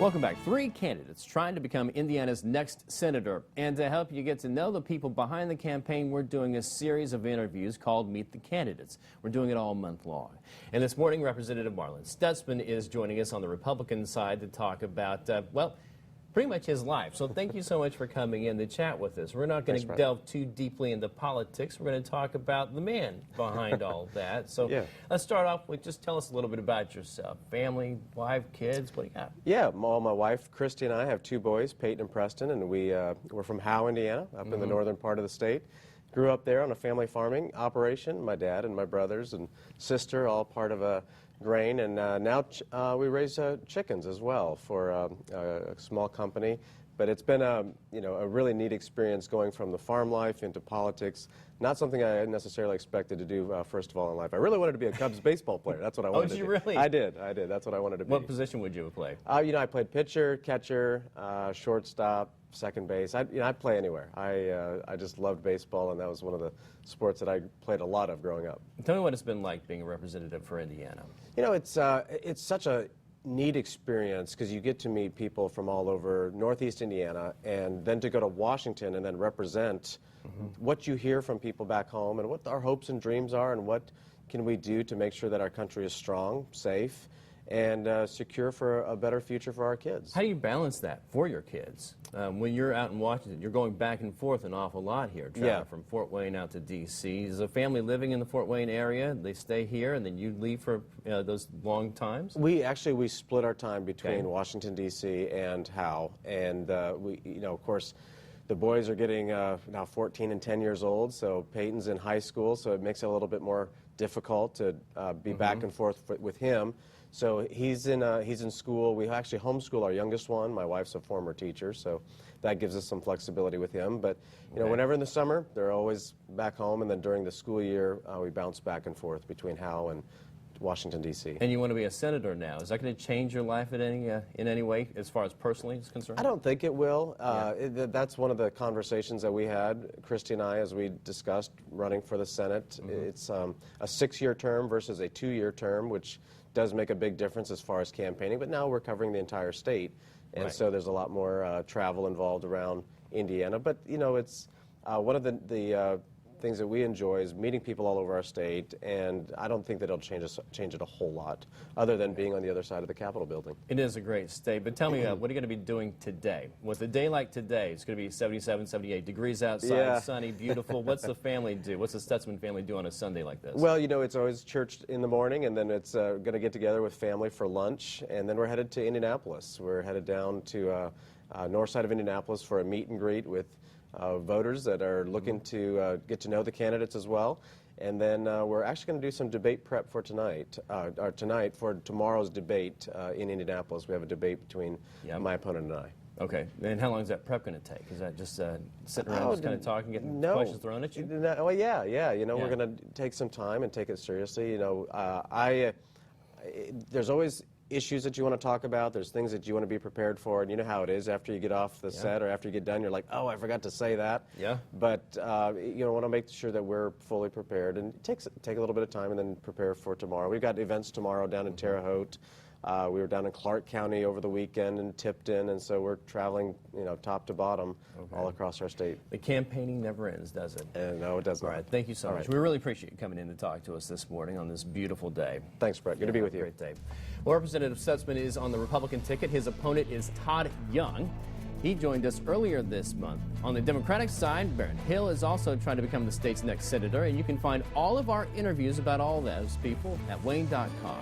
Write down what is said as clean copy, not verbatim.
Welcome back. 3 candidates trying to become Indiana's next senator. And to help you get to know the people behind the campaign, we're doing a series of interviews called Meet the Candidates. We're doing it all month long. And this morning, Representative Marlin Stutzman is joining us on the Republican side to talk about, well, pretty much his life. So thank you so much for coming in to chat with us. We're not going to delve too deeply into politics. We're going to talk about the man behind all that. So let's start off with just tell us a little bit about yourself. Family, wife, kids, what do you got? Yeah, my wife, Christy, and I have 2 boys, Peyton and Preston, and we're from Howe, Indiana, up in the northern part of the state. Grew up there on a family farming operation. My dad and my brothers and sister, all part of a grain, and now we raise chickens as well for a small company. But it's been a really neat experience going from the farm life into politics. Not something I necessarily expected to do first of all in life. I really wanted to be a Cubs baseball player. That's what I wanted to do. Oh, did you really? I did. That's what I wanted to be. What position would you have played? I played pitcher, catcher, shortstop, second base. I'd play anywhere. I just loved baseball, and that was one of the sports that I played a lot of growing up. Tell me what it's been like being a representative for Indiana. You know, it's such a neat experience because you get to meet people from all over Northeast Indiana, and then to go to Washington and then represent what you hear from people back home and what our hopes and dreams are and what can we do to make sure that our country is strong, safe, and secure for a better future for our kids. How do you balance that for your kids? When you're out in Washington, you're going back and forth an awful lot here, traveling from Fort Wayne out to D.C. Is a family living in the Fort Wayne area? They stay here, and then you leave for those long times? We split our time between Washington, D.C. and Howe, and of course, the boys are getting now 14 and 10 years old, so Peyton's in high school, so it makes it a little bit more difficult to be back and forth with him. So he's in school. We actually homeschool our youngest one. My wife's a former teacher, so that gives us some flexibility with him. But whenever in the summer, they're always back home, and then during the school year, we bounce back and forth between Howe and Washington, D.C. And you want to be a senator now. Is that going to change your life in any way as far as personally is concerned? I don't think it will. That's one of the conversations that we had, Christy and I, as we discussed running for the Senate. It's a 6-year term versus a 2-year term, which does make a big difference as far as campaigning. But now we're covering the entire state, and so there's a lot more travel involved around Indiana. But it's one of the things that we enjoy is meeting people all over our state, and I don't think that it'll change it a whole lot, other than being on the other side of the Capitol building. It is a great state, but tell me, what are you going to be doing today? With a day like today, it's going to be 77, 78 degrees outside, sunny, beautiful. What's the family do? What's the Stutzman family do on a Sunday like this? Well, it's always church in the morning, and then it's going to get together with family for lunch, and then we're headed to Indianapolis. We're headed down to north side of Indianapolis for a meet and greet with voters that are looking to get to know the candidates as well. And then we're actually going to do some debate prep for tonight for tomorrow's debate in Indianapolis. We have a debate between my opponent and I. Okay. And how long is that prep going to take? Is that just sitting around just kind of talking, getting questions thrown at you? Well, yeah. We're going to take some time and take it seriously. There's always issues that you want to talk about. There's things that you want to be prepared for, and you know how it is after you get off the set or after you get done, you're like, oh, I forgot to say that. Yeah. But want to make sure that we're fully prepared, and take a little bit of time and then prepare for tomorrow. We've got events tomorrow down in Terre Haute. We were down in Clark County over the weekend in Tipton, and so we're traveling, top to bottom all across our state. The campaigning never ends, does it? No, it does not. All right, thank you so much. We really appreciate you coming in to talk to us this morning on this beautiful day. Thanks, Brett. Good to be with you. Great day. Well, Representative Stutzman is on the Republican ticket. His opponent is Todd Young. He joined us earlier this month. On the Democratic side, Barron Hill is also trying to become the state's next senator, and you can find all of our interviews about all those people at Wayne.com.